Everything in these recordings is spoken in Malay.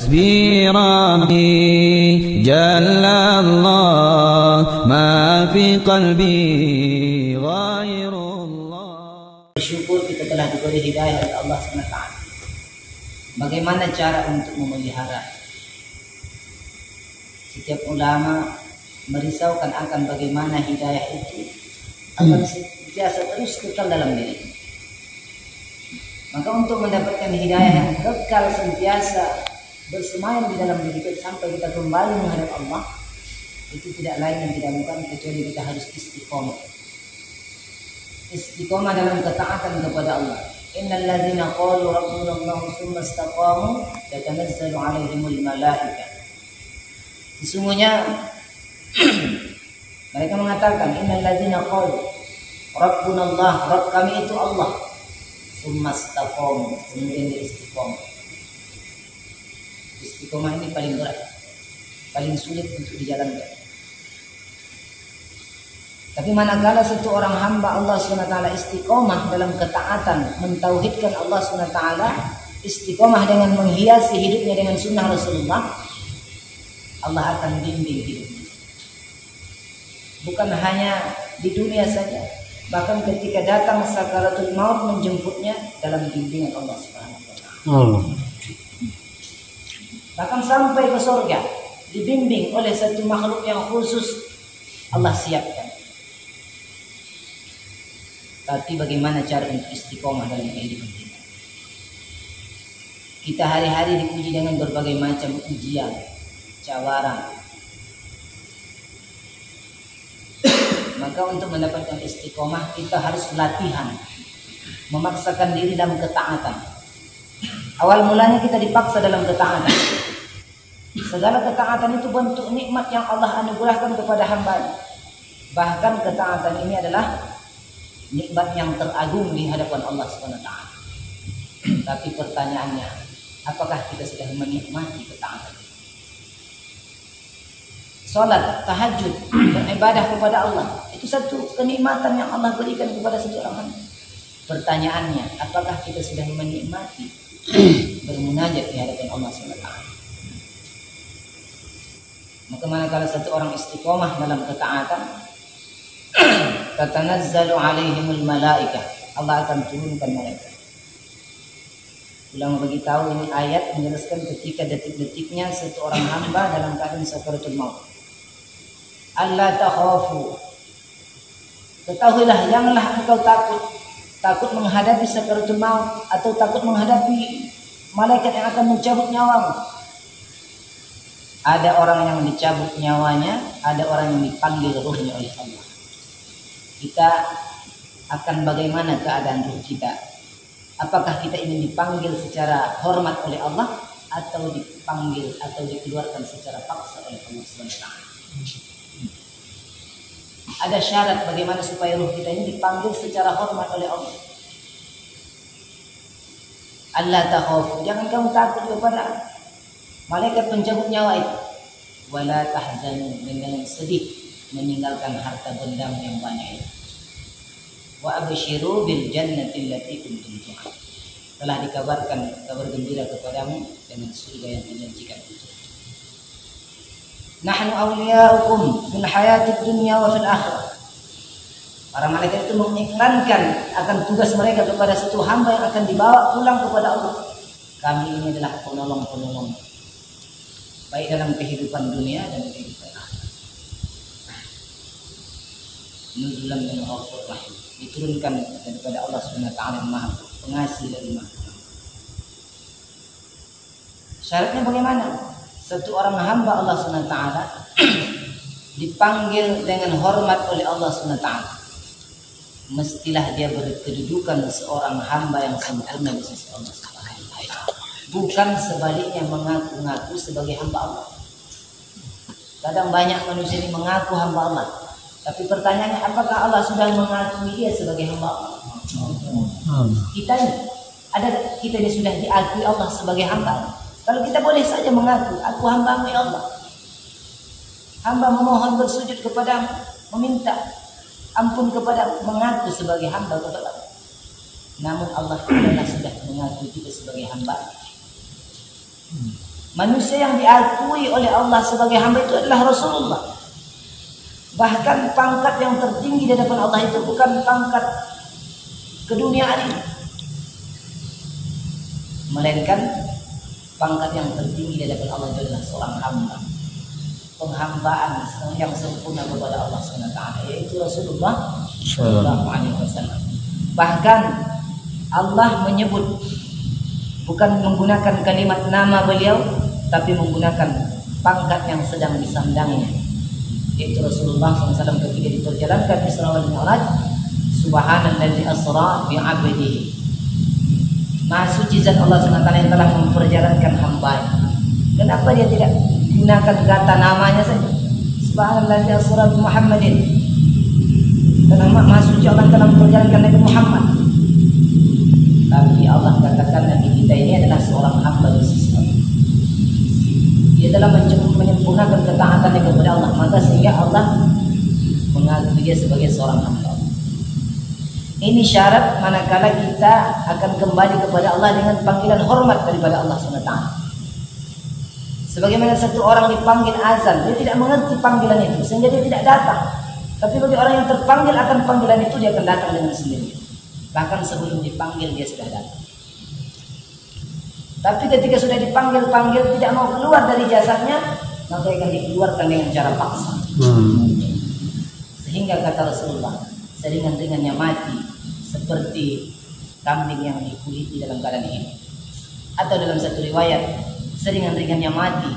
حسبي ربي جل الله ما في قلبي غير الله. Bersyukur kita telah diberi hidayah oleh Allah SWT. Bagaimana cara untuk memelihara? Setiap ulama merisaukan akan bagaimana hidayah itu akan sentiasa terus kekal dalam diri. Maka untuk mendapatkan hidayah yang kekal sentiasa bersemayam di dalam diri kita sampai kita kembali menghadap Allah, itu tidak lain yang tidak bukan kecuali kita harus istiqomah. Istiqomah dalam ketaatan kepada Allah. Innal ladzina qalu rabbuna Allah tsumma istaqamu tatanazzalu 'alaihimul malaikah. Sesungguhnya mereka mengatakan innal ladzina qalu rabbuna Allah, Rabb kami itu Allah. Tsumma istaqamu, kemudian dia istiqomah. Istiqomah ini paling berat, paling sulit untuk dijalankan. Tapi manakala satu orang hamba Allah SWT istiqomah dalam ketaatan, mentauhidkan Allah SWT, istiqomah dengan menghiasi hidupnya dengan sunnah Rasulullah, Allah akan bimbing hidupnya. Bukan hanya di dunia saja, bahkan ketika datang sakaratul maut menjemputnya dalam bimbingan Allah SWT. Bahkan sampai ke surga dibimbing oleh satu makhluk yang khusus Allah siapkan. Tapi bagaimana cara untuk istiqomah dalam kehidupan kita? Kita hari-hari diuji dengan berbagai macam ujian, cabaran. Maka untuk mendapatkan istiqomah kita harus latihan, memaksakan diri dalam ketaatan. Awal mulanya kita dipaksa dalam ketaatan. Segala ketaatan itu bentuk nikmat yang Allah anugerahkan kepada hamba. Bahkan ketaatan ini adalah nikmat yang teragung di hadapan Allah SWT. Tapi pertanyaannya, apakah kita sudah menikmati ketaatan? Salat, tahajud, beribadah kepada Allah, itu satu kenikmatan yang Allah berikan kepada satu orang hamba. Pertanyaannya, apakah kita sudah menikmati bermunajat di hadapan Allah SWT? Maka manakala satu orang istiqomah dalam ketaatan, tatanazzalu 'alaihimul malaikah, Allah akan turunkan malaikat. Ulama bagi tahu ini ayat menjelaskan ketika detik-detiknya satu orang hamba dalam keadaan sakaratul maut. Allah takhafu, ketahuilah janganlah engkau takut menghadapi sakaratul maut atau takut menghadapi malaikat yang akan mencabut nyawamu. Ada orang yang dicabut nyawanya, ada orang yang dipanggil ruhnya oleh Allah. Kita akan bagaimana keadaan ruh kita? Apakah kita ingin dipanggil secara hormat oleh Allah atau dipanggil atau dikeluarkan secara paksa oleh Allah SWT? Ada syarat bagaimana supaya ruh kita ini dipanggil secara hormat oleh Allah. Allah takhafu, jangan kamu takut kepada malaikat pencabut nyawa itu. Wala tahzanu, dengan sedih meninggalkan harta benda yang banyak itu. Wa abshiru bil jannati allati kuntum tu'adun. Telah dikabarkan kabar gembira kepadamu dengan surga yang dijanjikan itu. Nahnu awliya'ukum fil hayatid dunya wa fil akhirah. Para malaikat itu mengiklankan akan tugas mereka kepada satu hamba yang akan dibawa pulang kepada Allah. Kami ini adalah penolong-penolong, baik dalam kehidupan dunia dan kehidupan akhirat. Nuzulan min ghafur rahim, diturunkan daripada Allah SWT yang Maha Pengasih dan Maha Penyayang. Syaratnya bagaimana? Satu orang hamba Allah SWT dipanggil dengan hormat oleh Allah SWT, mestilah dia berkedudukan seorang hamba yang sempurna di sisi Allah SWT. Bukan sebaliknya mengaku-ngaku sebagai hamba Allah. Kadang banyak manusia ini mengaku hamba Allah, tapi pertanyaannya, apakah Allah sudah mengakui dia sebagai hamba Allah? Kita ini sudah diakui Allah sebagai hamba. Kalau kita boleh saja mengaku, aku hamba-Mu ya Allah, hamba memohon bersujud kepadamu, meminta ampun kepadamu, mengaku sebagai hamba kepada. Namun Allah adalah sudah mengakui kita sebagai hamba. Manusia yang diakui oleh Allah sebagai hamba itu adalah Rasulullah. Bahkan pangkat yang tertinggi di hadapan Allah itu bukan pangkat keduniaan ini, melainkan pangkat yang tertinggi di hadapan Allah itu adalah seorang hamba. Penghambaan yang sempurna kepada Allah SWT, yaitu Rasulullah SAW. Bahkan Allah menyebut, bukan menggunakan kalimat nama beliau, tapi menggunakan pangkat yang sedang disandangnya, yaitu Rasulullah SAW ketika diperjalankan Isra wal Mi'raj. Subhanalladzi asra bi 'abdihi. Maha suci zat Allah SWT yang telah memperjalankan hamba-Nya. Kenapa dia tidak gunakan kata namanya saja? Subhanalladzi asra bi Muhammadin. Karena Maha suci Allah telah memperjalankan Nabi Muhammad. Tapi Allah katakan Nabi kita ini adalah seorang hamba di sisi Allah. Dia telah menyempurnakan ketaatannya kepada Allah, maka sehingga Allah mengakui dia sebagai seorang hamba. Ini syarat manakala kita akan kembali kepada Allah dengan panggilan hormat daripada Allah SWT. Sebagaimana satu orang dipanggil azan, dia tidak mengerti panggilan itu sehingga dia tidak datang. Tapi bagi orang yang terpanggil akan panggilan itu, dia akan datang dengan sendirinya. Bahkan sebelum dipanggil dia sudah datang. Tapi ketika sudah dipanggil tidak mau keluar dari jasadnya, maka akan dikeluarkan dengan cara paksa. Sehingga kata Rasulullah, seringan-ringannya mati seperti kambing yang dikuliti dalam keadaan hidup. Atau dalam satu riwayat, seringan-ringannya mati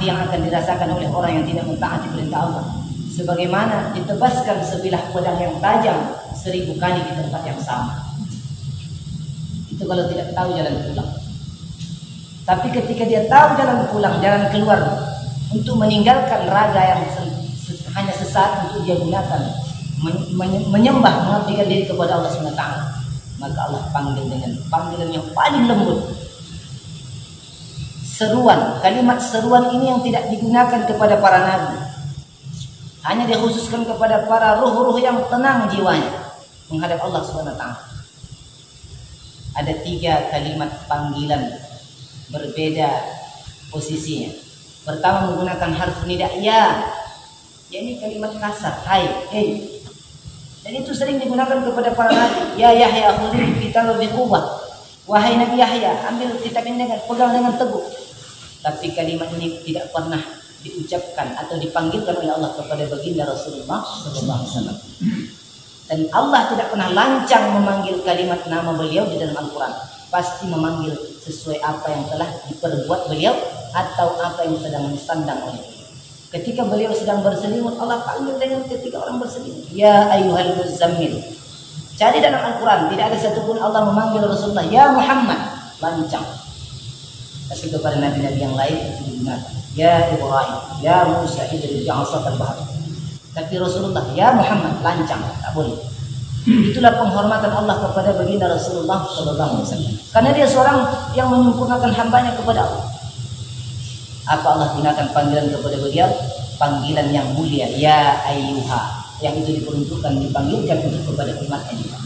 yang akan dirasakan oleh orang yang tidak mentaati perintah Allah, sebagaimana ditebaskan sebilah pedang yang tajam 1000 kali di tempat yang sama. Itu kalau tidak tahu jalan pulang. Tapi ketika dia tahu jalan pulang, jalan keluar untuk meninggalkan raga yang hanya sesaat untuk dia gunakan, menyembah, mengabdikan diri kepada Allah SWT, maka Allah panggil dengan panggilan yang paling lembut. Seruan, kalimat seruan ini yang tidak digunakan kepada para nabi, hanya dikhususkan kepada para ruh-ruh yang tenang jiwanya menghadap Allah SWT. Ada 3 kalimat panggilan berbeda posisinya. Pertama menggunakan harf nida ya, yakni kalimat kasar, hai, hey. Dan itu sering digunakan kepada para nabi. Ya Yahya khudh kitab biquwwah. Wahai Nabi Yahya, ambil kitab ini dengan pegang dengan teguh. Tapi kalimat ini tidak pernah diucapkan atau dipanggilkan oleh Allah kepada baginda Rasulullah SAW. Dan Allah tidak pernah lancang memanggil kalimat nama beliau di dalam Al-Quran. Pasti memanggil sesuai apa yang telah diperbuat beliau atau apa yang sedang disandang oleh beliau. Ketika beliau sedang berselimut, Allah panggil dengan ketika orang berselimut. Ya ayyuhal muzammil. Cari dalam Al-Quran, tidak ada satupun Allah memanggil Rasulullah ya Muhammad, lancang. Tapi kepada nabi-nabi yang lain itu digunakan. Ya Ibrahim, ya Musa, idrib bi'asakal bahr. Tapi Rasulullah ya Muhammad, lancang, tak boleh. Itulah penghormatan Allah kepada baginda Rasulullah SAW. Karena dia seorang yang menyempurnakan hambanya kepada Allah. Apa Allah gunakan panggilan kepada beliau? Panggilan yang mulia, ya ayyuha. Yang itu diperuntukkan, dipanggilkan untuk kepada umatnya juga,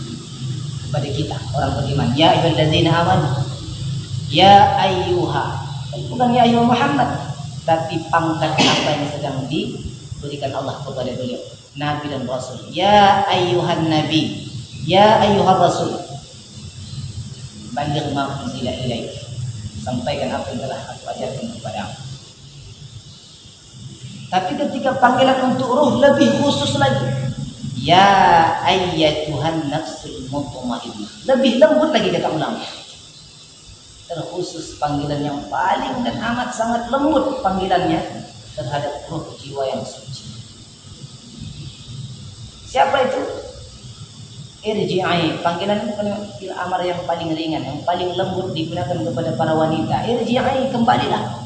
kepada kita orang beriman. Ya ayyuhalladzina amanu, ya ayyuha. Bukan ya ayyuha Muhammad, tapi pangkat apa yang sedang diberikan Allah kepada beliau, Nabi dan Rasul. Ya ayyuhan Nabi, ya ayyuhan Rasul, baligh ma unzila ilaik. Sampaikan apa yang telah aku ajarkan kepadamu. Tapi ketika panggilan untuk ruh lebih khusus lagi. Ya ayyatuhan nafsul mutmainnah. Lebih lembut lagi kata ulama. Terkhusus panggilan yang paling dan amat sangat lembut panggilannya terhadap ruh jiwa yang suci. Siapa itu? Irji'i. Panggilan itu fil amar yang paling ringan, yang paling lembut digunakan kepada para wanita. Irji'i, kembalilah.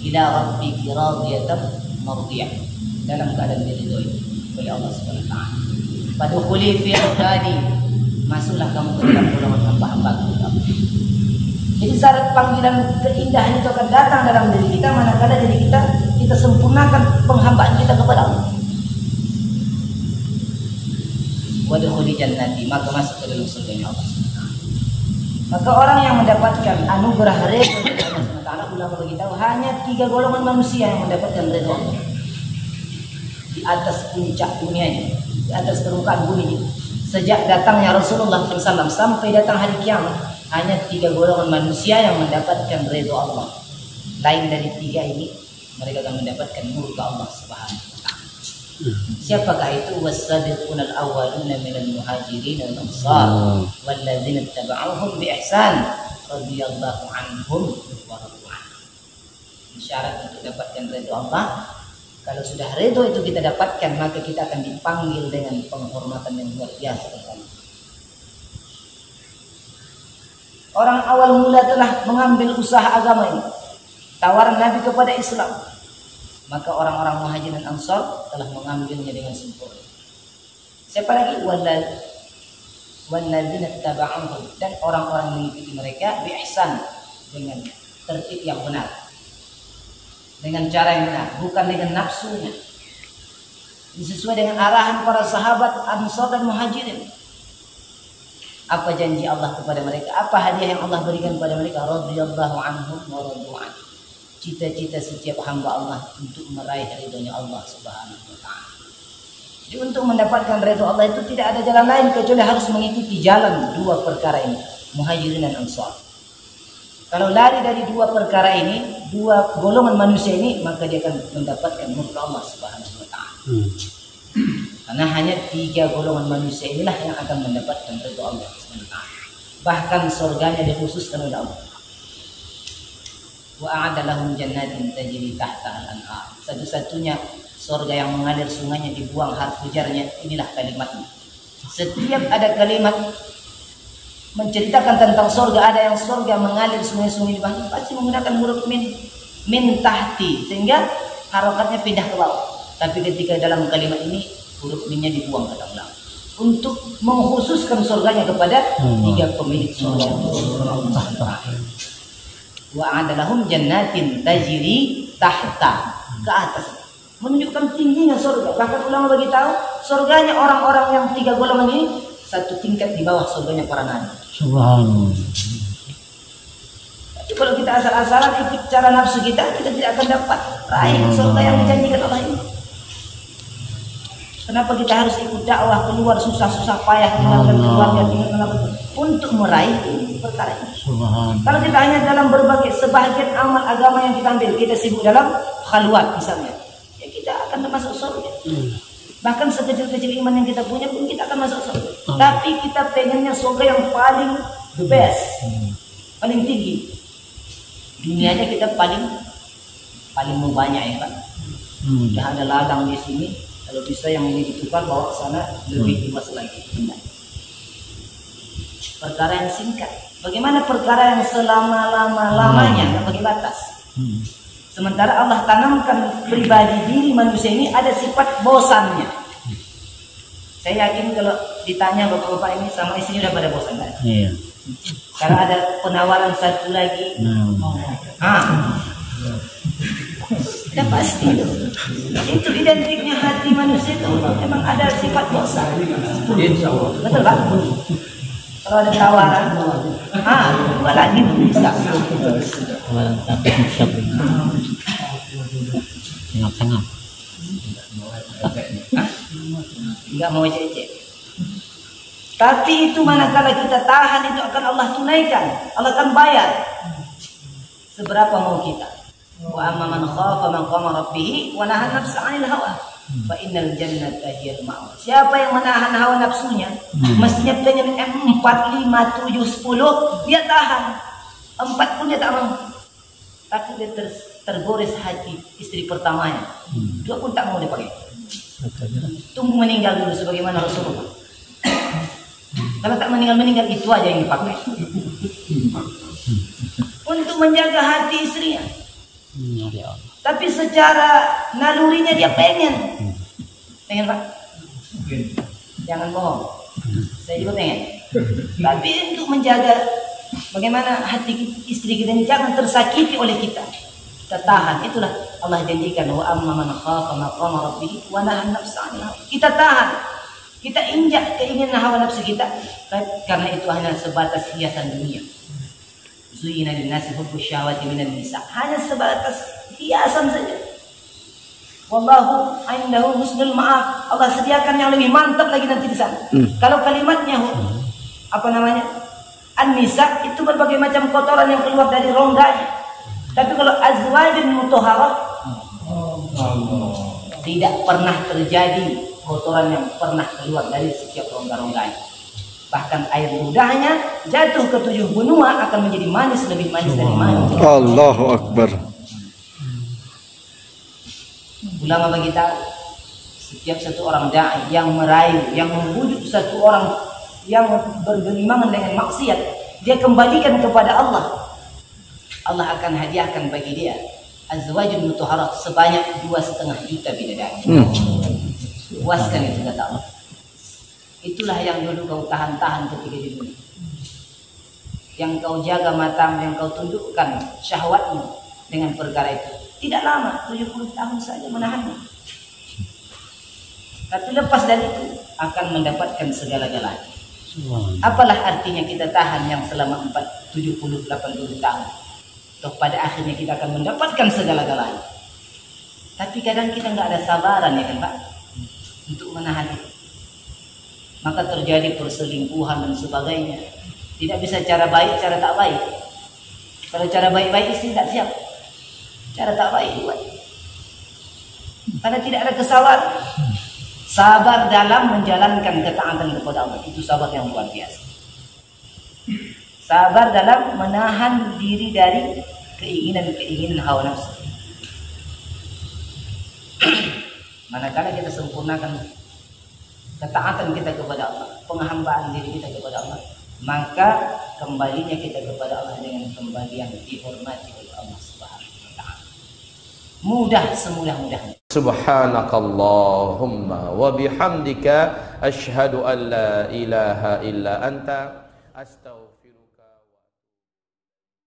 Ila rabbiki radiyatan mardiyah, dalam keadaan diridhoi oleh Allah SWT. Fadkhuli fi ibadi, masuklah kamu ke dalam golongan hamba-hambaku. Jadi syarat panggilan keindahan itu akan datang dalam diri kita manakala diri kita sempurnakan penghambaan kita kepada Allah. Wadkhuli jannati, maka masuk ke dalam surga Allah SWT. Maka orang yang mendapatkan anugerah ridho dari Allah SWT, ulama beritahu hanya 3 golongan manusia yang mendapatkan ridho Allah. Di atas puncak dunia ini, di atas permukaan bumi ini, sejak datangnya Rasulullah SAW sampai datang hari kiamat, hanya 3 golongan manusia yang mendapatkan ridho Allah. Lain dari 3 ini, mereka akan mendapatkan murka Allah Subhanahu wa Ta'ala. Siapakah itu? Was-sabiqun al-awwaluna minal muhajirin wal ansar walladzina ittaba'uhum bi ihsan radhiyallahu anhum wa radu anhu. Syarat untuk dapatkan ridho Allah, kalau sudah ridho itu kita dapatkan, maka kita akan dipanggil dengan penghormatan yang luar biasa. Orang awal mula telah mengambil usaha agama ini, tawaran Nabi kepada Islam, maka orang-orang muhajirin dan ansar telah mengambilnya dengan sempurna. Siapa lagi? Walladzina ittaba'uhum, dan orang-orang mengikuti mereka bi ihsan, dengan tertib yang benar, dengan cara yang benar, bukan dengan nafsunya, sesuai dengan arahan para sahabat ansar dan muhajirin. Apa janji Allah kepada mereka? Apa hadiah yang Allah berikan kepada mereka? Radhiyallahu anhum wa radu anhu. Cita-cita setiap hamba Allah untuk meraih ridhonya Allah Subhanahu wa Ta'ala. Jadi untuk mendapatkan ridho Allah itu tidak ada jalan lain kecuali harus mengikuti jalan 2 perkara ini, muhajirin dan ansar. Kalau lari dari 2 perkara ini, 2 golongan manusia ini, maka dia akan mendapatkan murka Allah Subhanahu wa Ta'ala. Karena hanya 3 golongan manusia inilah yang akan mendapatkan ridho Allah Subhanahu wa Ta'ala. Bahkan surganya dikhususkan oleh Allah. Wa a'adda lahum jannatin tajri tahtaha al-anhar. Satu-satunya surga yang mengalir sungainya dibuang harf jarnya, inilah kalimatnya. Setiap ada kalimat menceritakan tentang surga, ada yang surga mengalir sungai-sungai di bawah, pasti menggunakan huruf min tahti, sehingga harokatnya pindah ke bawah. Tapi ketika dalam kalimat ini huruf minnya dibuang ke belakang untuk mengkhususkan surganya kepada 3 pemilik surga. Wa adalahum jannatin tajri tahta, ke atas, menunjukkan tingginya surga. Bahkan ulama bagi tahu surganya orang-orang yang 3 golongan ini 1 tingkat di bawah surganya para nabi. Subhanallah. Tapi kalau kita asal-asalan ikut cara nafsu kita tidak akan dapat raih surga yang dijanjikan Allah ini. Kenapa kita harus ikut dakwah, keluar susah-susah payah, tinggalkan keluarga, tinggalkan apa untuk meraih perkara ini? Kalau kita hanya dalam berbagai sebahagian amal agama yang kita ambil, kita sibuk dalam khalwat misalnya, ya kita akan masuk surga. Bahkan sekecil-kecil iman yang kita punya pun kita akan masuk surga. Tapi kita pengennya surga yang paling the best, paling tinggi. Dunianya kita paling banyak ya Pak. Sudah ada ladang di sini. Kalau bisa yang ini ditukar bawa ke sana lebih luas lagi. Perkara yang singkat. Bagaimana perkara yang selama-lamanya yang bagi batas. Sementara Allah tanamkan pribadi diri manusia ini ada sifat bosannya. Saya yakin kalau ditanya bapak-bapak ini sama istri udah pada bosan kan? Iya. Kalau ada penawaran satu lagi, ya pasti itu identiknya hati manusia itu memang ada sifat bosan. Betul Pak? Kalau ada tawaran, dua lagi bisa. Tengah-tengah. Enggak mau cek. Tapi itu manakala kita tahan itu akan Allah tunaikan, Allah akan bayar. Seberapa mau kita? Wa amma man khafa maqama rabbih wa nahan nafsa 'anil hawa fa innal jannata hiyal ma'wa. Siapa yang menahan hawa nafsunya, mestinya pengen 4, 5, 7, 10 dia tahan. 4 pun dia tak mau. Tapi dia tergores hati istri pertamanya. 2 pun tak mau dia pakai. Tunggu meninggal dulu sebagaimana Rasulullah. Kalau tak meninggal itu aja yang dipakai. Untuk menjaga hati istrinya. Tapi secara nalurinya dia pengen Pak? Jangan bohong. Saya juga pengen. Tapi untuk menjaga bagaimana hati istri kita ini jangan tersakiti oleh kita. Kita tahan. Itulah Allah janjikan wa amma man khafa maqama rabbih wa nahan nafsa 'anil hawa. Kita tahan. Kita injak keinginan hawa nafsu kita, karena itu hanya sebatas hiasan dunia. Zuyina linnasi hubbu syahwati minan nisa, hanya sebatas hiasan saja. Wallahu indahu husnul ma'ab, Allah sediakan yang lebih mantap lagi nanti di sana. Kalau kalimatnya apa namanya, an-nisa, itu berbagai macam kotoran yang keluar dari rongganya. Tapi kalau azwajun mutahharah, tidak pernah terjadi kotoran yang pernah keluar dari setiap rongga-rongganya. Bahkan air ludahnya jatuh ke 7 benua akan menjadi manis, lebih manis dari manis. Allahu Akbar. Ulama bagi tahu, setiap satu orang da'i yang merayu, yang membujuk satu orang yang bergelimangan dengan maksiat, dia kembalikan kepada Allah. Allah akan hadiahkan bagi dia azwajun mutahharat sebanyak 2,5 juta bidadari. Puaskan itu kata Allah. Itulah yang dulu kau tahan-tahan ketika di dunia, yang kau jaga matamu, yang kau tundukkan syahwatmu dengan perkara itu. Tidak lama, 70 tahun saja menahannya. Tapi lepas dari itu akan mendapatkan segala-galanya. Apalah artinya kita tahan yang selama 70-80 tahun? Toh pada akhirnya kita akan mendapatkan segala-galanya. Tapi kadang kita nggak ada sabaran, ya kan Pak, untuk menahan itu. Maka terjadi perselingkuhan dan sebagainya. Tidak bisa cara baik, cara tak baik. Kalau cara baik-baik istri tak siap, cara tak baik buat. Karena tidak ada kesabaran. Sabar dalam menjalankan ketaatan kepada Allah, itu sabar yang luar biasa. Sabar dalam menahan diri dari keinginan-keinginan hawa nafsu. Manakala kita sempurnakan ketaatan kita kepada Allah, penghambaan diri kita kepada Allah, maka kembalinya kita kepada Allah dengan kembali yang dihormati oleh Allah Subhanahu wa taala. Mudah, semudah-mudahnya. Subhanakallahumma wa bihamdika asyhadu an la ilaha illa anta astaghfiruka